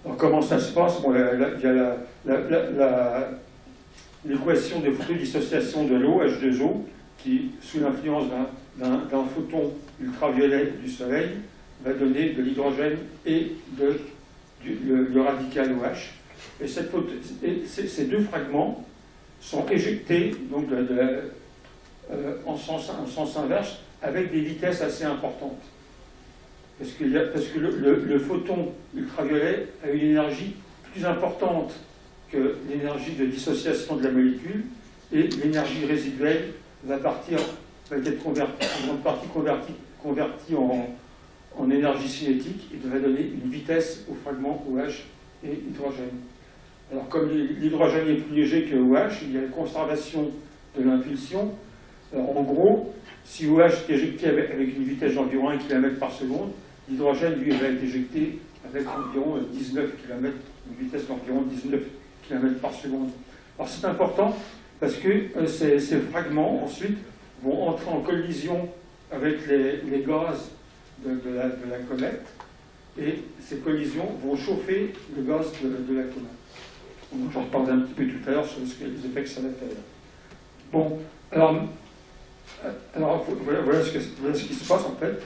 Alors comment ça se passe? Bon, il y a l'équation de photodissociation de l'eau, H2O, qui, sous l'influence d'un photon ultraviolet du Soleil, va donner de l'hydrogène et le radical OH. Et ces deux fragments sont éjectés donc, en sens inverse avec des vitesses assez importantes. Parce que le photon ultraviolet a une énergie plus importante que l'énergie de dissociation de la molécule, et l'énergie résiduelle va être en grande partie convertie en énergie cinétique et va donner une vitesse au fragment OH et hydrogène. Alors comme l'hydrogène est plus léger que OH, il y a la conservation de l'impulsion. En gros, si OH est éjecté avec une vitesse d'environ 1 km par seconde, l'hydrogène, lui, va être éjecté avec environ 19 km, une vitesse d'environ 19 km par seconde. Alors c'est important parce que ces fragments, ensuite, vont entrer en collision avec les gaz de la comète, et ces collisions vont chauffer le gaz de la comète. J'en reparlerai un petit peu tout à l'heure sur les effets que ça va faire. Bon, alors voilà ce qui se passe en fait.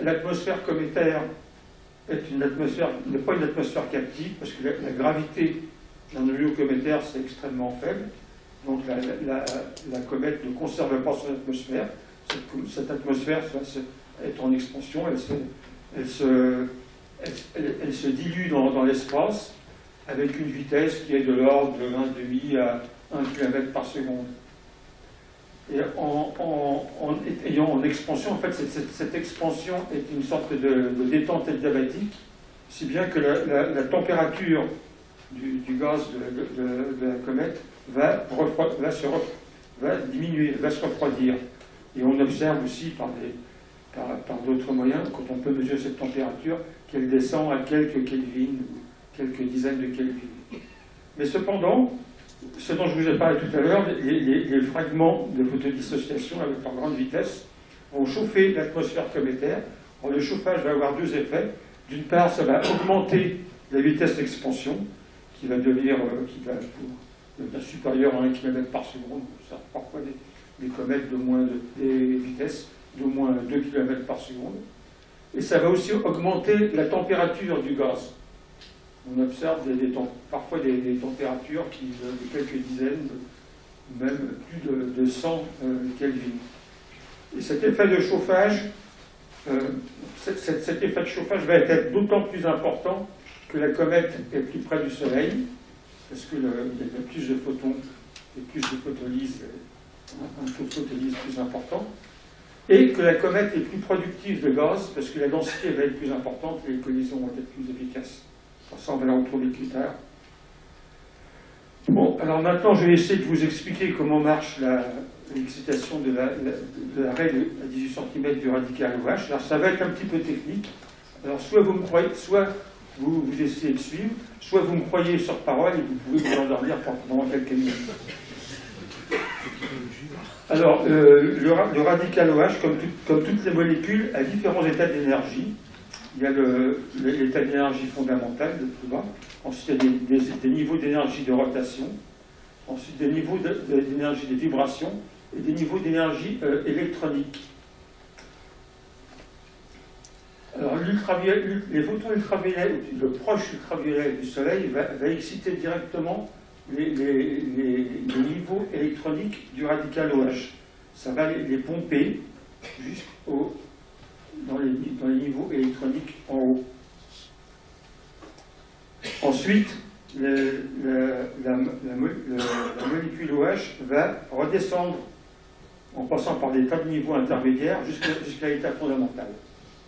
L'atmosphère cométaire n'est pas une atmosphère captive, parce que la gravité d'un noyau cométaire, c'est extrêmement faible. Donc la comète ne conserve pas son atmosphère. Cette atmosphère est en expansion, elle se dilue dans l'espace avec une vitesse qui est de l'ordre de 1,5 à 1 km par seconde. Et en ayant en expansion, en fait, cette expansion est une sorte de détente adiabatique, si bien que la température du gaz de la comète va diminuer, va se refroidir. Et on observe aussi par d'autres moyens, quand on peut mesurer cette température, qu'elle descend à quelques Kelvin, quelques dizaines de Kelvin. Mais cependant, ce dont je vous ai parlé tout à l'heure, les fragments de photodissociation avec leur grande vitesse vont chauffer l'atmosphère cométaire. Alors, le chauffage va avoir deux effets. D'une part, ça va augmenter la vitesse d'expansion, qui va devenir supérieure à 1 km par seconde. Ça, parfois des comètes des vitesses d'au moins 2 km par seconde. Et ça va aussi augmenter la température du gaz. On observe parfois des températures de quelques dizaines, même plus de 100 Kelvin. Et cet effet de chauffage, cet effet de chauffage va être d'autant plus important que la comète est plus près du Soleil, parce qu'il y a plus de photons et plus de photolyse, un taux de photolyse plus important, et que la comète est plus productive de gaz, parce que la densité va être plus importante et les collisions vont être plus efficaces. Ça, on va la retrouver plus tard. Bon, alors maintenant, je vais essayer de vous expliquer comment marche l'excitation de la règle à 18 cm du radical OH. Alors, ça va être un petit peu technique. Alors, soit vous me croyez, soit vous essayez de suivre, soit vous me croyez sur parole et vous pouvez vous endormir pendant quelques minutes. Alors, le radical OH, comme toutes les molécules, a différents états d'énergie. Il y a l'état d'énergie fondamentale, le plus bas. Ensuite, il y a des niveaux d'énergie de rotation. Ensuite, des niveaux d'énergie de vibration et des niveaux d'énergie électronique. Alors, les photons ultraviolets, le proche ultraviolet du Soleil va exciter directement les niveaux électroniques du radical OH. Ça va les pomper dans les niveaux électroniques en haut. Ensuite, la molécule OH va redescendre en passant par des tas de niveaux intermédiaires jusqu'à l'état fondamental,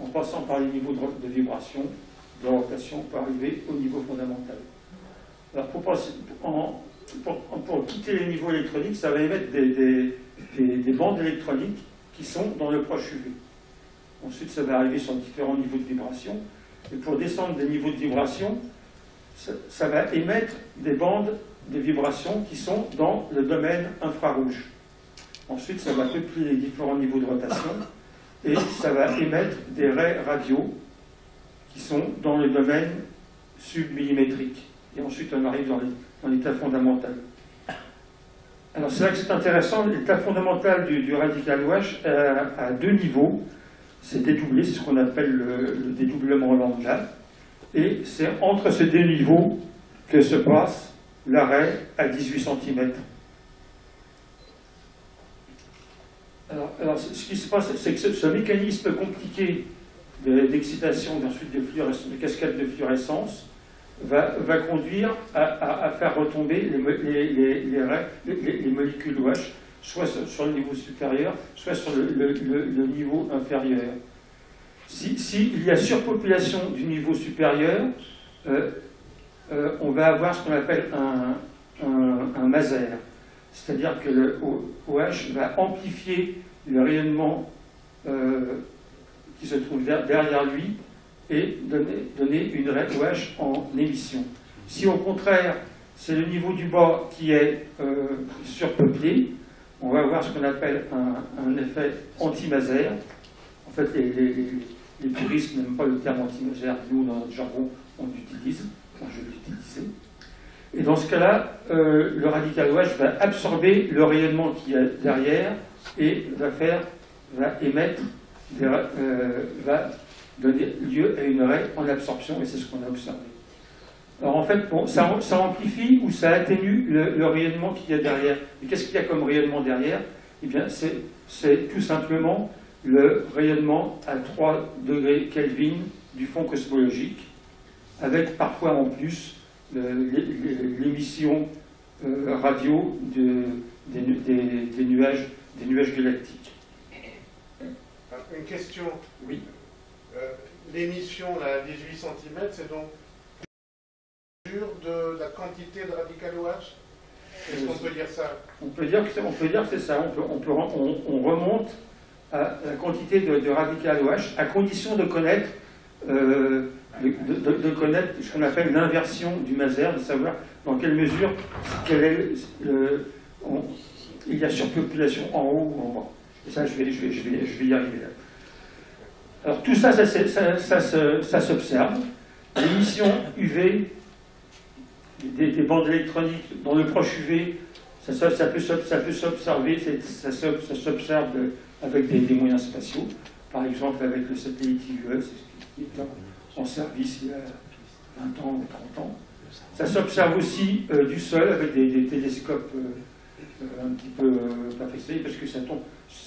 en passant par les niveaux de vibration, de rotation, pour arriver au niveau fondamental. Alors pour quitter les niveaux électroniques, ça va émettre des bandes électroniques qui sont dans le proche UV. Ensuite, ça va arriver sur différents niveaux de vibration. Et pour descendre des niveaux de vibration, ça va émettre des bandes de vibration qui sont dans le domaine infrarouge. Ensuite, ça va peupler les différents niveaux de rotation et ça va émettre des raies radio qui sont dans le domaine submillimétriques. Et ensuite, on arrive dans l'état fondamental. Alors, c'est là que c'est intéressant. L'état fondamental du radical OH a deux niveaux. C'est dédoublé, c'est ce qu'on appelle le dédoublement lambda. Et c'est entre ces deux niveaux que se passe l'arrêt à 18 cm. Alors, ce qui se passe, c'est que ce mécanisme compliqué d'excitation, d'ensuite de cascade de fluorescence, va conduire à faire retomber les molécules OH, soit sur le niveau supérieur, soit sur le niveau inférieur. S'il y a surpopulation du niveau supérieur, on va avoir ce qu'on appelle un maser. C'est-à-dire que le OH va amplifier le rayonnement qui se trouve derrière lui et donner une OH en émission. Si au contraire, c'est le niveau du bas qui est surpeuplé, on va avoir ce qu'on appelle un effet anti-maser. En fait, les puristes n'aiment pas le terme anti-maser. Nous, dans notre jargon, on l'utilise. Enfin, je l'utilisais. Et dans ce cas-là, le radical OH va absorber le rayonnement qui est derrière et va émettre, va donner lieu à une raie en absorption, et c'est ce qu'on a observé. Alors en fait, bon, ça amplifie ou ça atténue le rayonnement qu'il y a derrière. Et qu'est-ce qu'il y a comme rayonnement derrière? Eh bien, c'est tout simplement le rayonnement à 3 degrés Kelvin du fond cosmologique, avec parfois en plus l'émission radio des nuages galactiques. Une question. Oui. L'émission à 18 cm, c'est donc de la quantité de radical OH? Est-ce qu'on peut dire ça? On peut dire que c'est ça. On remonte à la quantité de radical OH à condition de connaître de connaître ce qu'on appelle l'inversion du maser, de savoir dans quelle mesure il y a surpopulation en haut ou en bas. Et ça, je vais y arriver là. Alors tout ça, ça s'observe. L'émission UV des bandes électroniques dans le proche UV, ça peut s'observer, ça s'observe avec des moyens spatiaux. Par exemple, avec le satellite IVE, qui est en service il y a 20 ans ou 30 ans. Ça s'observe aussi du sol avec des télescopes un petit peu perfectionnés, parce que ça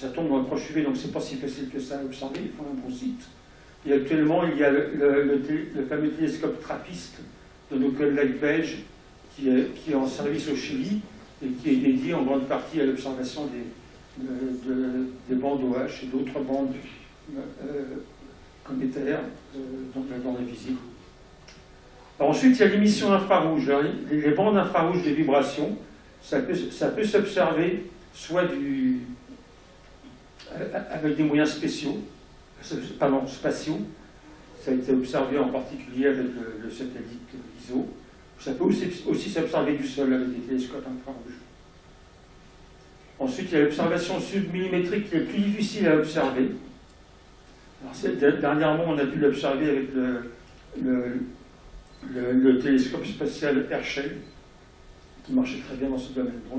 tombe dans le proche UV, donc c'est pas si facile que ça à observer, il faut un bon site. Et actuellement, il y a le fameux télescope TRAPPIST de nos collègues belges qui est en service au Chili et qui est dédié en grande partie à l'observation des bandes OH et d'autres bandes cométaires dans la visible. Alors ensuite, il y a l'émission infrarouge. Les bandes infrarouges des vibrations, ça peut s'observer soit avec des moyens spatiaux. Ça a été observé en particulier avec le satellite ISO. Ça peut aussi s'observer du sol avec des télescopes infrarouges. Ensuite, il y a l'observation submillimétrique qui est plus difficile à observer. Alors, dernièrement, on a pu l'observer avec le télescope spatial Herschel, qui marchait très bien dans ce domaine-là.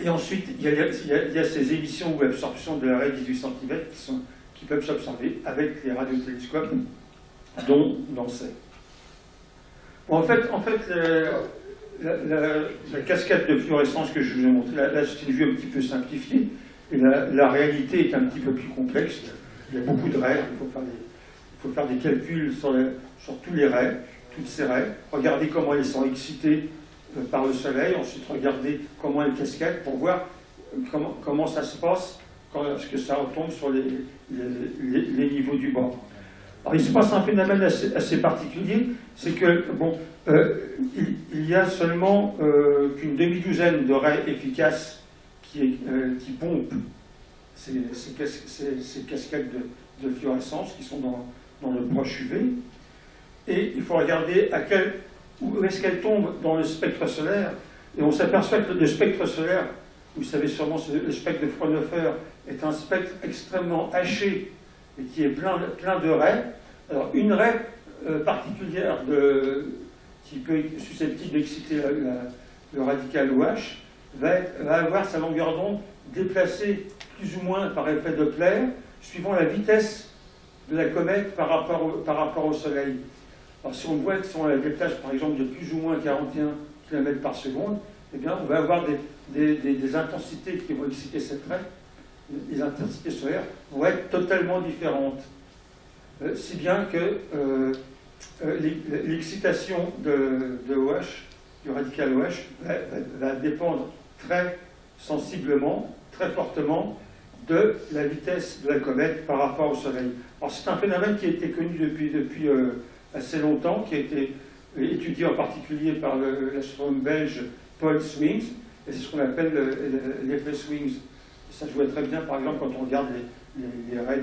Et ensuite, il y a ces émissions ou absorptions de l'arrêt 18 cm qui peuvent s'observer avec les radiotélescopes, dont l'ANSER. Bon, en fait la cascade de fluorescence que je vous ai montrée, là c'est une vue un petit peu simplifiée, et la réalité est un petit peu plus complexe. Il y a beaucoup de raies, il faut faire des calculs sur tous les raies, toutes ces raies, regarder comment elles sont excitées par le soleil, ensuite regarder comment elles cascadent pour voir comment ça se passe quand que ça retombe sur les niveaux du bas. Alors il se passe un phénomène assez particulier, c'est que il y a seulement qu'une demi-douzaine de raies efficaces qui pompent ces cascades de fluorescence qui sont dans le proche UV, et il faut regarder où est-ce qu'elles tombent dans le spectre solaire, et on s'aperçoit que le spectre solaire, vous savez sûrement, le spectre de Fraunhofer est un spectre extrêmement haché et qui est plein de raies. Alors une raie particulière qui peut être susceptible d'exciter le radical OH va avoir sa longueur d'onde déplacée plus ou moins par effet Doppler, suivant la vitesse de la comète par rapport au Soleil. Alors si on voit que si on la déplace par exemple de plus ou moins 41 km par seconde, eh bien on va avoir des intensités qui vont exciter cette raie, les intensités solaires vont être totalement différentes. Si bien que l'excitation de OH, du radical OH, va dépendre très sensiblement, très fortement de la vitesse de la comète par rapport au Soleil. Alors c'est un phénomène qui a été connu depuis assez longtemps, qui a été étudié en particulier par l'astronome belge Paul Swings, et c'est ce qu'on appelle l'effet Swings. Ça jouait très bien, par exemple, quand on regarde les raies